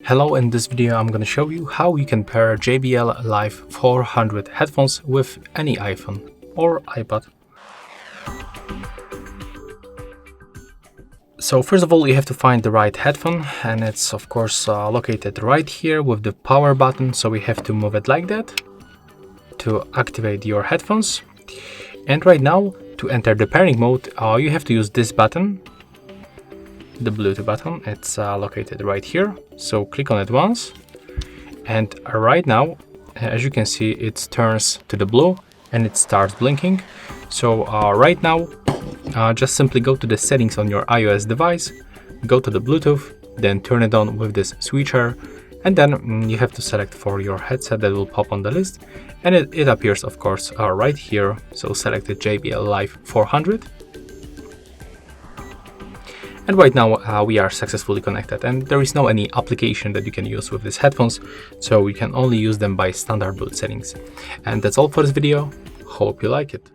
Hello, in this video I'm going to show you how you can pair JBL Live 400 headphones with any iPhone or iPad. So first of all, you have to find the right headphone, and it's of course located right here with the power button, so we have to move it like that to activate your headphones. And right now, to enter the pairing mode, you have to use this button, the Bluetooth button. It's located right here, so click on it once, and right now, as you can see, it turns to the blue and it starts blinking. So right now, just simply go to the settings on your iOS device, go to the Bluetooth, then turn it on with this switcher, and then you have to select for your headset that will pop on the list, and it appears of course right here. So select the JBL Live 400. And right now we are successfully connected, and there is no any application that you can use with these headphones, so you can only use them by standard boot settings. And that's all for this video. Hope you like it.